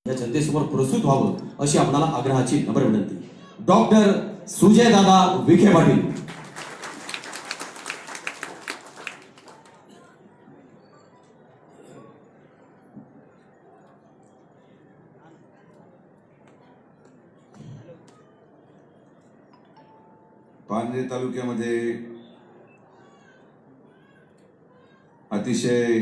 या जनतेसमोर प्रस्तुत व्हावं अशी आपल्याला आग्रहाची नम्र विनंती. डॉक्टर सुजय दादा विखे पाटील. पारनेर तालुक्यामध्ये अतिशय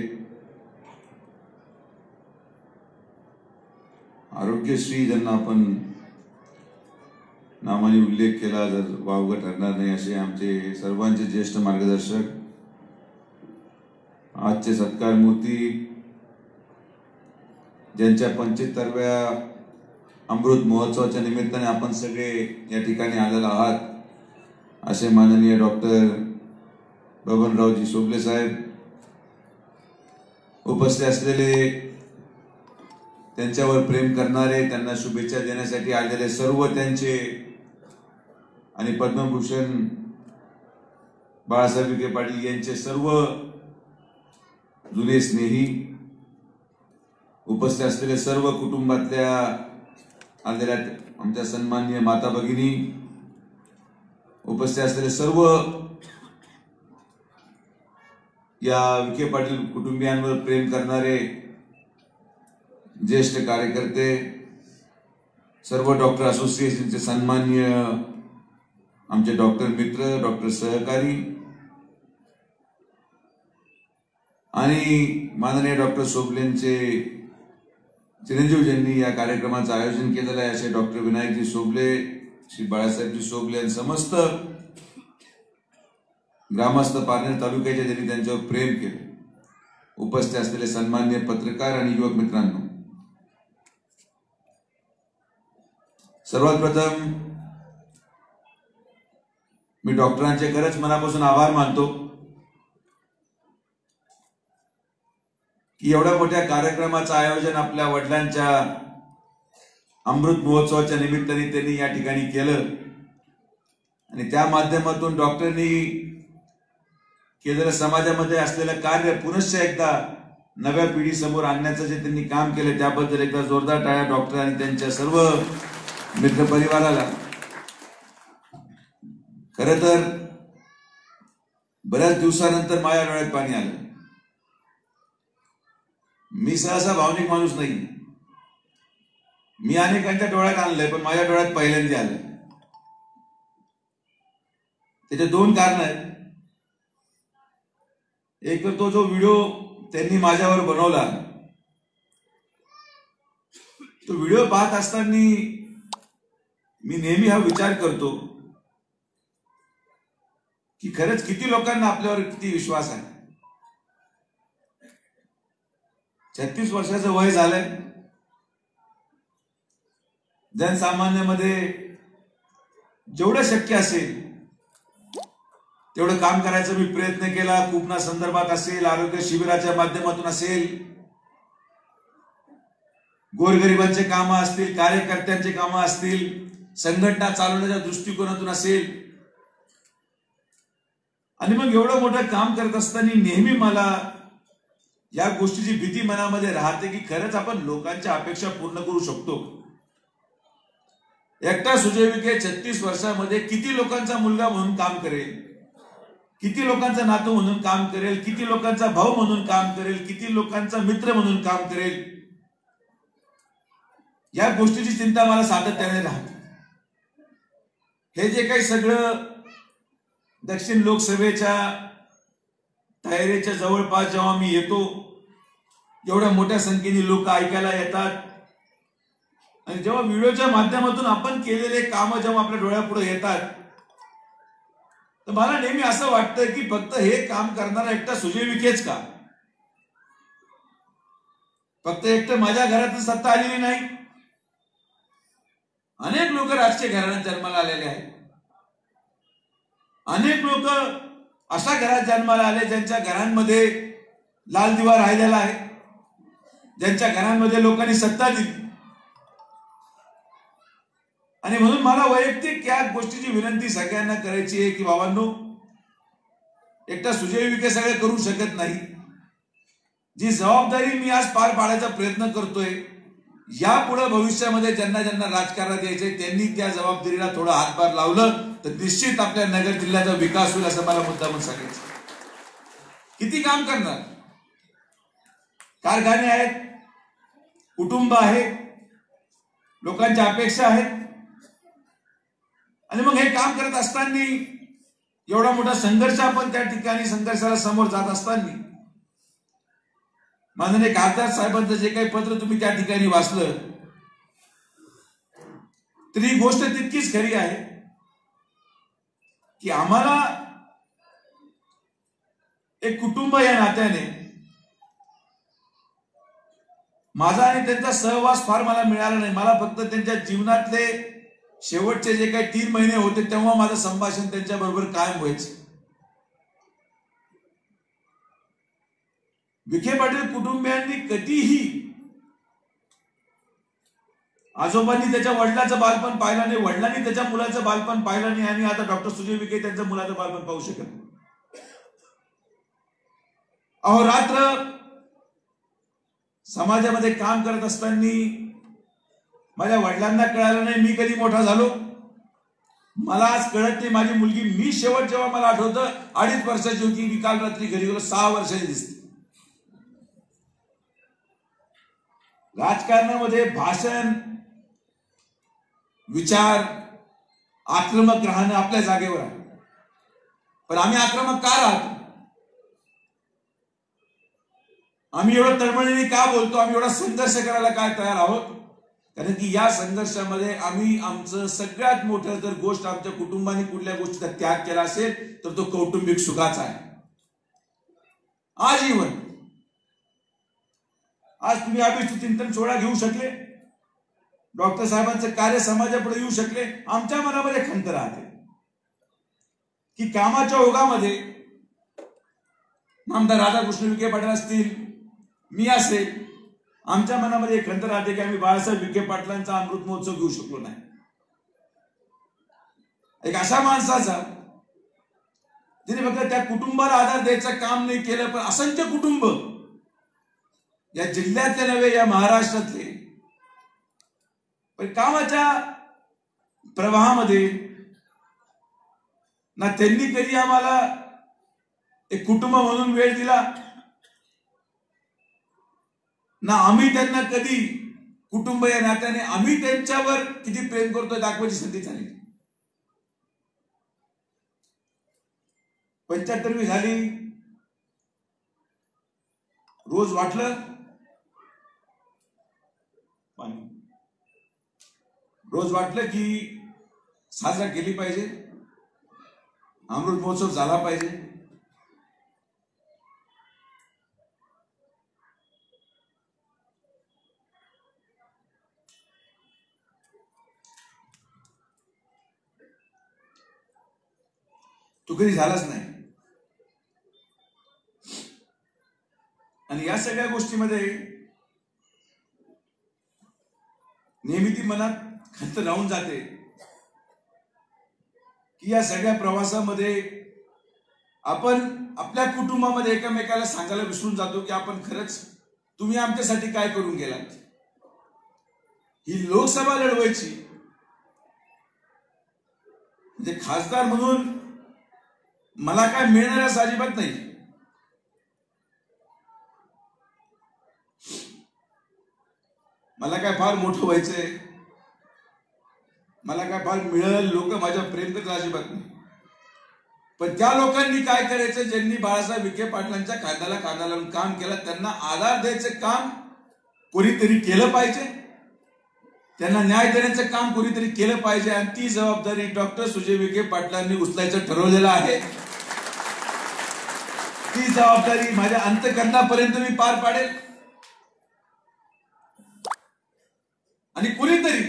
आरोग्यश्री ज्यांना आपण नावाने उल्लेख केला जर वावगं ठरणार नाही असे आमचे सर्वांचे ज्येष्ठ मार्गदर्शक, आजचे सत्कार मूर्ती, ज्यांच्या 75व्या अमृत महोत्सवाच्या निमित्ताने आपण सगळे या ठिकाणी आलेला आहात, असे माननीय डॉक्टर बबनरावजी सोबले साहेब, उपस्थित असलेले त्यांच्यावर प्रेम करणारे, त्यांना शुभेच्छा देण्यासाठी आलेले सर्व त्यांचे आणि पद्मभूषण बाळासाहेब विखे पाटील यांचे सर्व जुने स्नेही, उपस्थित असलेले सर्व कुटुंबातल्या आलेल्या आमच्या सन्माननीय माता भगिनी, उपस्थित असलेले सर्व या विखे पाटील कुटुंबियांवर प्रेम करणारे ज्येष्ठ कार्यकर्ते, सर्व डॉक्टर असोसिएशनचे सन्माननीय आमचे डॉक्टर मित्र, डॉक्टर सहकारी आणि माननीय डॉक्टर सोबलेंचे चिरंजीव ज्यांनी या कार्यक्रमाचं आयोजन केलेलं आहे असे डॉक्टर विनायकजी सोबले, श्री बाळासाहेबजी सोबले आणि समस्त ग्रामस्थ पारनेर तालुक्याच्या ज्यांनी त्यांच्यावर प्रेम केले, उपस्थित असलेले सन्माननीय पत्रकार आणि युवक मित्रांनो, सर्वात प्रथम मी डॉक्टरांचे खरंच मनापासून आभार मानतो की एवढ्या मोठ्या कार्यक्रमाचं आयोजन आपल्या वडिलांच्या अमृत महोत्सवाच्या निमित्ताने त्यांनी या ठिकाणी केलं आणि त्या माध्यमातून डॉक्टरांनी केलेलं समाजामध्ये असलेलं कार्य पुनश्च एकदा नव्या पिढीसमोर आणण्याचं जे त्यांनी काम केलं त्याबद्दल एकदा जोरदार टाळ्या डॉक्टर आणि त्यांच्या सर्व मित्रपरिवाराला. खरं तर बऱ्याच दिवसानंतर माझ्या डोळ्यात पाणी आलं. मी सहसा भावनिक माणूस नाही, मी अनेकांच्या डोळ्यात आणलंय पण माझ्या डोळ्यात पहिल्यांदा आलं. त्याचे दोन कारण आहेत. एक तर तो जो व्हिडिओ त्यांनी माझ्यावर बनवला, तो व्हिडिओ पाहत असताना मी नेहमी हा विचार करतो की खरंच किती लोकांना आपल्यावर किती विश्वास आहे. 36 वर्षाचं वय झालंय. जनसामान्यामध्ये जेवढं शक्य असेल तेवढं काम करायचा मी प्रयत्न केला. कुपना संदर्भात असेल, आरोग्य शिबिराच्या माध्यमातून असेल, गोरगरिबांचे कामं असतील, कार्यकर्त्यांचे कामं असतील, संघटना चालवण्याच्या दृष्टिकोनातून असेल. आणि मग एवढं मोठं काम करत असताना नेहमी मला या गोष्टीची भीती मनामध्ये राहते की खरंच आपण लोकांच्या अपेक्षा पूर्ण करू शकतो. एकटा सुजय विखे 36 वर्षामध्ये किती लोकांचा मुलगा म्हणून काम करेल, किती लोकांचा नातू म्हणून काम करेल, किती लोकांचा भाऊ म्हणून काम करेल, किती लोकांचा मित्र म्हणून काम करेल, या गोष्टीची चिंता मला सातत्याने राहते. हे जे काही सगळं दक्षिण लोकसभेच्या तयारीच्या जवळपास जेव्हा मी येतो, एवढ्या मोठ्या संख्येने लोक ऐकायला येतात आणि जेव्हा व्हिडिओच्या माध्यमातून आपण केलेले काम जेव्हा आपल्या डोळ्यापुढे येतात, तर मला नेहमी असं वाटतं की फक्त हे काम करणारा एकटा सुजय विखेच का? फक्त एकटं माझ्या घरात सत्ता आलेली नाही, अनेक लोक राजकीय घराण्यात जन्माला आलेले आहेत. अनेक लोक अशा घरात जन्माला आले ज्यांच्या घरांमध्ये लाल दिवा राहिलेला आहे, ज्यांच्या घरांमध्ये लोकांनी सत्ता दिली. आणि म्हणून मला वैयक्तिक या गोष्टीची विनंती सगळ्यांना करायची आहे की बाबांनो, एकटा सुजय विखे सगळे करू शकत नाही. जी जबाबदारी मी आज पार पाडायचा प्रयत्न करतोय यापुढे भविष्यामध्ये ज्यांना ज्यांना राजकारणात यायचंय त्यांनी त्या जबाबदारीला थोडं हातभार लावलं तर निश्चित आपल्या नगर जिल्ह्याचा विकास होईल असं मला मुद्दामून सांगायचं. किती काम करणार? कारखाने आहेत, कुटुंब आहे, लोकांच्या अपेक्षा आहेत आणि मग हे काम करत असताना एवढा मोठा संघर्ष आपण त्या ठिकाणी संघर्षाला समोर जात असताना माननीय खासदार साहेबांचं जे काही पत्र तुम्ही त्या ठिकाणी वाचलं तरी ही गोष्ट तितकीच खरी आहे की आम्हाला एक कुटुंब या नात्याने माझा आणि त्यांचा सहवास फार मला मिळाला नाही. मला फक्त त्यांच्या जीवनातले शेवटचे जे काही 3 महिने होते तेव्हा माझं संभाषण त्यांच्या बरोबर कायम व्हायचं. विखे पाटील कुटुंबियांनी कधीही आजोबांनी त्याच्या वडिलांचं बालपण पाहिलं नाही, वडिलांनी त्याच्या मुलाचं बालपण पाहिलं नाही आणि आता डॉक्टर सुजय विखे त्यांचं मुलाचं बालपण पाहू शकत नाही. अहोरात्र समाजामध्ये काम करत असताना माझ्या वडिलांना कळालं नाही मी कधी मोठा झालो. मला आज कळत नाही माझी मुलगी, मी शेवट जेव्हा मला आठवतं 2.5 वर्षाची होती, मी काल रात्री घरी गेलो, 6 वर्षाची दिसते. राजकारणामध्ये भाषण, विचार, आक्रमक राहणं आपल्या जागेवर आहे, पण आम्ही आक्रमक का राहतो? आम्ही एवढं तळमळीने का बोलतो? आम्ही एवढा संघर्ष करायला काय तयार आहोत? कारण की या संघर्षामध्ये आम्ही आमचं सगळ्यात मोठं जर गोष्ट आमच्या कुटुंबाने कुठल्या गोष्टीचा त्याग केला असेल तर तो कौटुंबिक सुखाचा आहे. आजीवन आज तुम्ही अभिष्ट चिंतन सोहळा घेऊ शकले, डॉक्टर साहेबांचं कार्य समाजापुढे येऊ शकले. आमच्या मनामध्ये खंत राहते की कामाच्या ओघामध्ये आमदार राधाकृष्ण विखे पाटील असतील, मी असेल, आमच्या मनामध्ये खंत राहते की आम्ही बाळासाहेब विखे पाटलांचा अमृत महोत्सव घेऊ शकलो नाही. एक अशा माणसाचा जिने फक्त त्या कुटुंबाला आधार द्यायचं काम नाही केलं, पण असंख्य कुटुंब या जिल्ह्यातले नव्हे या महाराष्ट्रातले पण कामाच्या प्रवाहामध्ये ना त्यांनी कधी आम्हाला एक कुटुंब म्हणून वेळ दिला, ना आम्ही त्यांना कधी कुटुंब या नात्याने आम्ही त्यांच्यावर किती प्रेम करतोय दाखवायची संधी झाली. 75वी झाली, रोज वाटलं की साजरा केली पाहिजे, अमृत महोत्सव झाला पाहिजे. तो कधी झालाच नाही आणि या सगळ्या गोष्टीमध्ये नेहमी ती मनात खंत राहून जाते की या सगळ्या प्रवासामध्ये आपण आपल्या कुटुंबामध्ये एकमेकाला सांगायला विसरून जातो की आपण खरंच तुम्ही आमच्यासाठी काय करून गेलात. ही लोकसभा लढवायची म्हणजे खासदार म्हणून मला काय मिळणार असं अजिबात नाही. मला काय फार मोठं व्हायचंय, मला काय फार मिळेल, लोक माझ्या प्रेम करतील अजिबात नाही. पण त्या लोकांनी काय करायचं ज्यांनी बाळासाहेब विखे पाटलांच्या खांद्याला खांदा लावून काम केलं, त्यांना आधार द्यायचं काम कोणीतरी केलं पाहिजे, त्यांना न्याय देण्याचं काम कोणीतरी केलं पाहिजे आणि ती जबाबदारी डॉक्टर सुजय विखे पाटलांनी उचलायचं ठरवलेलं आहे. ती जबाबदारी माझ्या अंतःकरणापर्यंत मी पार पाडेल आणि कुणीतरी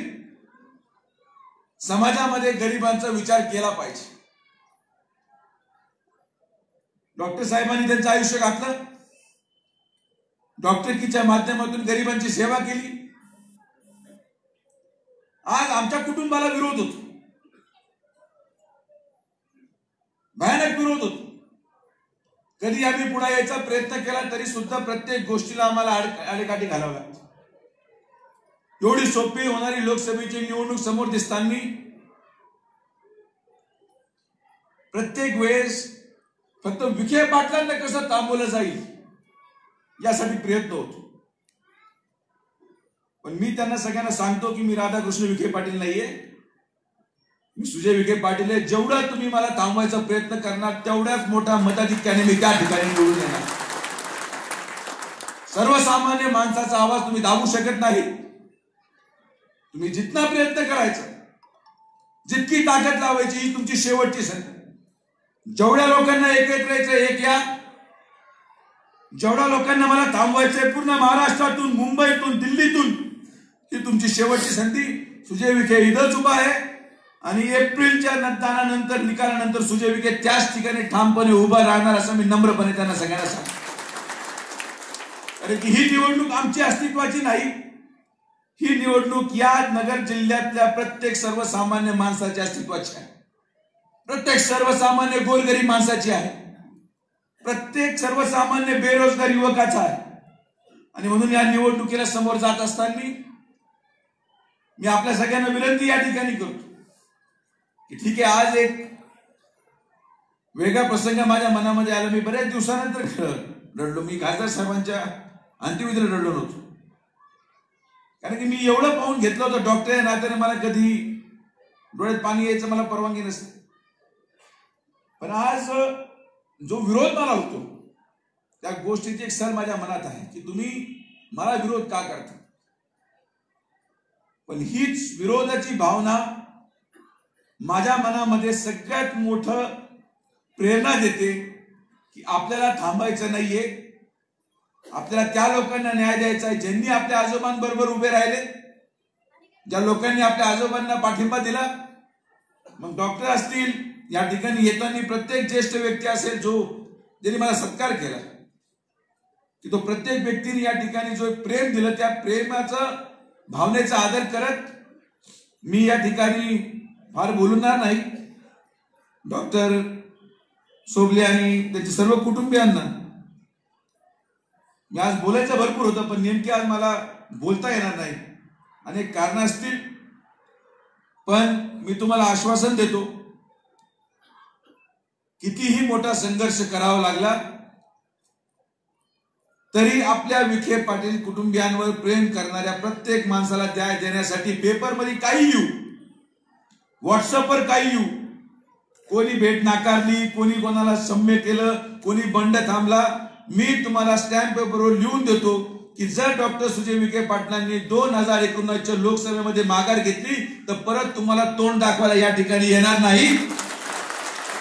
समाजामध्ये गरिबांचा विचार केला पाहिजे. डॉक्टर साहेबांनी त्यांचं आयुष्य घातलं, डॉक्टरकीच्या माध्यमातून गरिबांची सेवा केली. आज आमच्या कुटुंबाला विरोध होतो, भयानक विरोध होतो. कधी आम्ही पुढे यायचा प्रयत्न केला तरी सुद्धा प्रत्येक गोष्टीला आम्हाला अडकाठी घालावं लागतं. एवढी सोपी होणारी लोकसभेची निवडणूक समोर दिसताना प्रत्येक वेळेस फक्त विखे पाटलांना कसं थांबवलं जाईल यासाठी प्रयत्न होतो. पण मी त्यांना सगळ्यांना सांगतो की मी राधाकृष्ण विखे पाटील नाहीये, मी सुजय विखे पाटील आहे. जेवढा तुम्ही मला थांबवायचा प्रयत्न करणार तेवढ्याच मोठ्या मताधिक्याने मी त्या ठिकाणी निवडून येणार. सर्वसामान्य माणसाचा आवाज तुम्ही दाबू शकत नाही. तुम्ही जितना प्रयत्न करायचा, जितकी ताकद लावायची ही तुमची शेवटची संधी. जेवढ्या लोकांना एकत्र यायचं एक या, जेवढ्या लोकांना मला थांबवायचंय पूर्ण महाराष्ट्रातून, मुंबईतून, दिल्लीतून, ही तुमची शेवटची संधी. सुजय विखे इथंच उभा आहे आणि एप्रिलच्या मतदानानंतर, निकालानंतर सुजय विखे त्याच ठिकाणी ठामपणे उभा राहणार असं मी नम्रपणे त्यांना सगळ्यांना सांगतो. कारण की ही निवडणूक आमची अस्तित्वाची नाही, ही निवडणूक या नगर जिल्ह्यातल्या प्रत्येक सर्वसामान्य माणसाच्या अस्तित्वाची आहे. प्रत्येक सर्वसामान्य गोरगरीब माणसाची आहे. प्रत्येक सर्वसामान्य बेरोजगार युवकाचा आहे. आणि म्हणून या निवडणुकीला समोर जात असताना मी आपल्या सगळ्यांना विनंती या ठिकाणी करतो की ठीक आहे, आज एक वेगळा प्रसंग माझ्या मनामध्ये आला. मी बऱ्याच दिवसानंतर रडलो. मी खासदार साहेबांच्या अंत्यविधीला रडलो नव्हतो, कारण की मी एवढं पाहून घेतलं होतं. डॉक्टर या नात्याने मला कधी डोळ्यात पाणी यायचं मला परवानगी नसते. पण आज जो विरोध मला होतो त्या गोष्टीची एक सल माझ्या मनात आहे की तुम्ही मला विरोध का करता. पण हीच विरोधाची भावना माझ्या मनामध्ये सगळ्यात मोठं प्रेरणा देते की आपल्याला थांबायचं नाहीये. आपल्याला त्या लोकांना न्याय द्यायचा आहे ज्यांनी आपल्या आजोबांबरोबर उभे राहिले, ज्या लोकांनी आपल्या आजोबांना पाठिंबा दिला. मग डॉक्टर असतील, या ठिकाणी येताना प्रत्येक ज्येष्ठ व्यक्ती असेल जो ज्यांनी मला सत्कार केला, की तो प्रत्येक व्यक्तीने या ठिकाणी जो प्रेम दिलं, त्या प्रेमाचं भावनेचा आदर करत मी या ठिकाणी फार बोलणार नाही. डॉक्टर सोबले आणि त्याच्या सर्व कुटुंबियांना मी आज बोलायचं भरपूर होतं, पण नेमके आज मला बोलता येणार नाही, अनेक कारण असतील. पण मी तुम्हाला आश्वासन देतो, कितीही मोठा संघर्ष करावा लागला तरी आपल्या विखे पाटील कुटुंबियांवर प्रेम करणाऱ्या प्रत्येक माणसाला न्याय देण्यासाठी पेपरमध्ये काही येऊ, व्हॉट्सअपवर काही येऊ, कोणी भेट नाकारली, कोणी कोणाला सम्य केलं, कोणी बंड थांबला, मी तुम्हाला स्टॅम्प पेपरवर लिहून देतो की जर डॉक्टर सुजय विखे पाटलांनी 2019च्या लोकसभेमध्ये माघार घेतली तर परत तुम्हाला तोंड दाखवायला या ठिकाणी येणार नाही.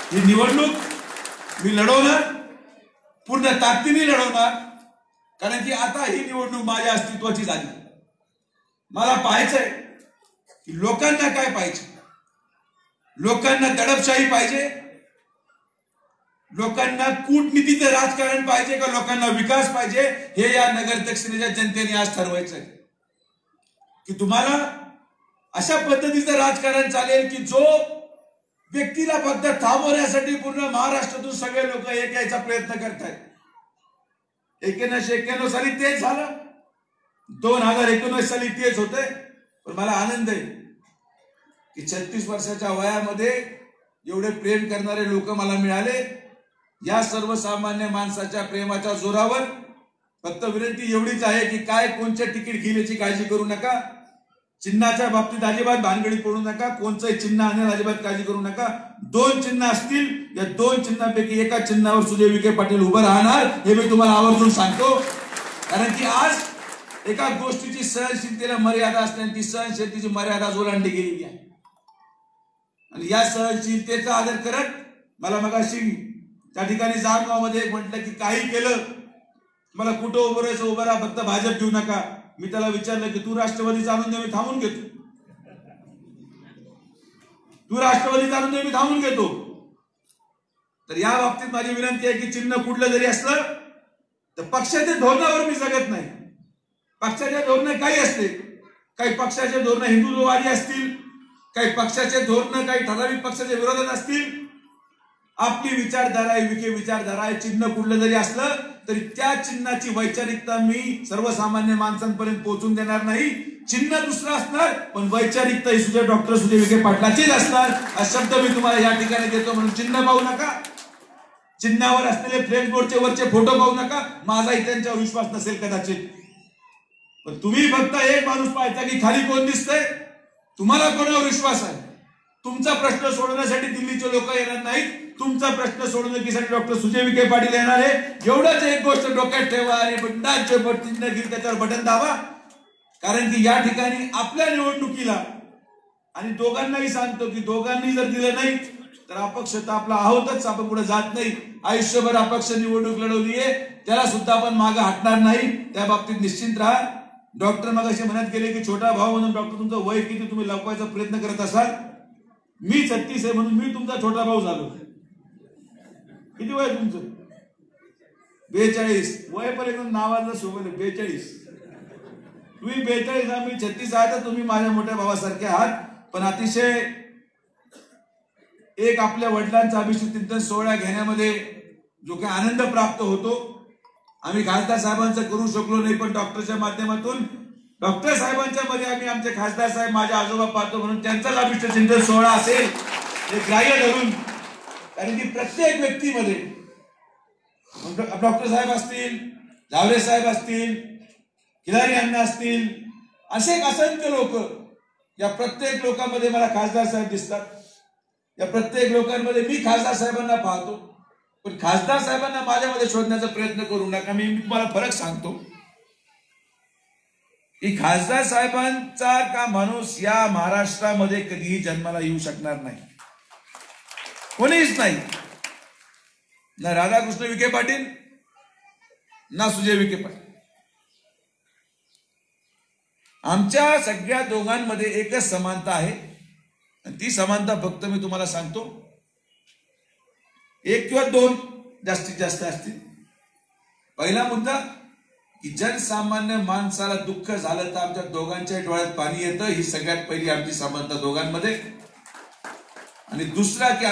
ही निवडणूक मी लढवणार, पूर्ण ताकदीने लढवणार. कारण की आता ही निवडणूक माझ्या अस्तित्वाची झाली. मला पाहायचंय की लोकांना काय पाहिजे. लोकांना दडपशाही पाहिजे, लोकांना कूटनीतीचं राजकारण पाहिजे का लोकांना विकास पाहिजे, हे या नगर दक्षिणेच्या जनतेने आज ठरवायचंय. की तुम्हाला अशा पद्धतीचं राजकारण चालेल की जो व्यक्तीला फक्त थांबवण्यासाठी पूर्ण महाराष्ट्रातून सगळे लोक एक यायचा प्रयत्न करतायत. 1991 साली तेच झालं, 2019 साली तेच होते. पण मला आनंद आहे की 36 वर्षाच्या वयामध्ये एवढे प्रेम करणारे लोक मला मिळाले. या सर्वसामान्य माणसाच्या प्रेमाच्या जोरावर फक्त विनंती एवढीच आहे की काय कोणचे तिकीट घेईल याची काळजी करू नका. चिन्हाच्या बाबतीत अजिबात भानगडीत पडू नका. कोणचंही चिन्ह आणण्याला अजिबात काळजी करू नका. 2 चिन्ह असतील, या 2 चिन्हापैकी एका चिन्हावर सुजय विखे पाटील उभं राहणार हे मी तुम्हाला आवर्जून सांगतो. कारण की आज एका गोष्टीची सहनशीलतेला मर्यादा असल्याने ती सहनशीलतेची मर्यादा ओलांडली गेलेली आहे. आणि या सहनशीलतेचा आदर करत मला मगाशी त्या ठिकाणी जामगावमध्ये म्हटलं की काही केलं मला कुठं उभं राहायचं, उभं राहा, फक्त भाजप घेऊ नका. मी त्याला विचारलं की तू राष्ट्रवादी आणून दे, मी थांबून घेतो. तू राष्ट्रवादी आणून दे, मी थांबून घेतो. तर या बाबतीत माझी विनंती आहे की चिन्ह कुठलं जरी असलं तर पक्षाच्या धोरणावर मी जगत नाही. पक्षाच्या धोरण काही असते, काही पक्षाचे धोरण हिंदुत्ववादी असतील, काही पक्षाचे धोरण काही ठराविक पक्षाच्या विरोधात असतील. आपली विचारधारा आहे, विखे विचारधारा आहे. चिन्ह कुठलं जरी असलं तरी त्या चिन्हाची वैचारिकता मी सर्वसामान्य माणसांपर्यंत पोहोचून देणार नाही. चिन्ह दुसरं असणार, पण वैचारिकता ही सुद्धा डॉक्टर सुजय विखे पाटलाचीच असणार हा शब्द मी तुम्हाला या ठिकाणी देतो. म्हणून चिन्ह पाहू नका, चिन्हावर असलेले फ्लेक्स बोर्डचे वरचे फोटो पाहू नका. माझाही त्यांच्यावर विश्वास नसेल कदाचित, पण तुम्ही फक्त एक माणूस पाहायचा की खाली कोण दिसतंय, तुम्हाला कोणावर विश्वास आहे. तुमचा प्रश्न सोडवण्यासाठी दिल्लीचे लोक येणार नाहीत, तुमचा प्रश्न सोडवण्यासाठी डॉक्टर सुजय विखे पाटील येणार आहे. एवढंच एक गोष्ट डोक्यात ठेवा आणि बंडाचे चिन्ह घेऊन त्याच्यावर बटन दाबा. कारण की या ठिकाणी आपल्या निवडणुकीला, आणि दोघांनाही सांगतो की दोघांनी जर दिलं नाही तर अपक्षता आपला आहोतच, आपण पुढे जात नाही. आयुष्यभर अपक्ष निवडणूक लढवली आहे, त्याला सुद्धा आपण मागे हटणार नाही. त्या बाबतीत निश्चिंत राहा. डॉक्टर मग असे म्हणत गेले की छोटा भाऊ म्हणून डॉक्टर तुमचं वय किती तुम्ही लपवायचा प्रयत्न करत असाल. मी 36 आहे म्हणून मी तुमचा छोटा भाऊ झालो. किती वय तुमचं? 42. वय पण एकदम नावाचं सोबत 42. तुम्ही 42 आम्ही 36 आहात, तुम्ही माझ्या मोठ्या भावासारखे आहात. पण अतिशय एक आपल्या वडिलांचा अभिषेक चिंतन सोहळा घेण्यामध्ये जो काही आनंद प्राप्त होतो, आम्ही खासदार साहेबांचं करू शकलो नाही, पण डॉक्टरच्या माध्यमातून डॉक्टर साहेबांच्या मध्ये आम्ही आमचे खासदार साहेब माझे आजोबा पाहतो, म्हणून त्यांचाच अभिषेक चिंतन सोहळा असेल हे ग्राह्य धरून. कारण की प्रत्येक व्यक्तीमध्ये डॉक्टर साहेब असतील, जावरे साहेब असतील, खिलारी अण्णा असतील, असे असंख्य लोक, या प्रत्येक लोकांमध्ये मला खासदार साहेब दिसतात. या प्रत्येक लोकांमध्ये मी खासदार साहेबांना पाहतो, पण खासदार साहेबांना माझ्यामध्ये शोधण्याचा प्रयत्न करू नका. मी तुम्हाला फरक सांगतो की खासदार साहेबांचा का माणूस या महाराष्ट्रामध्ये कधीही जन्माला येऊ शकणार नाही, कोणीच नाही. ना राधाकृष्ण विखे पाटील ना सुजय विखे पाटील. आमच्या सगळ्या दोघांमध्ये एकच समानता आहे, आणि ती समानता फक्त मी तुम्हाला सांगतो 1 किंवा 2 जास्तीत जास्त असतील. पहिला मुद्दा की जनसामान्य माणसाला दुःख झालं तर आमच्या दोघांच्या डोळ्यात पाणी येतं, ही सगळ्यात पहिली आमची समानता दोघांमध्ये. आणि दुसरा की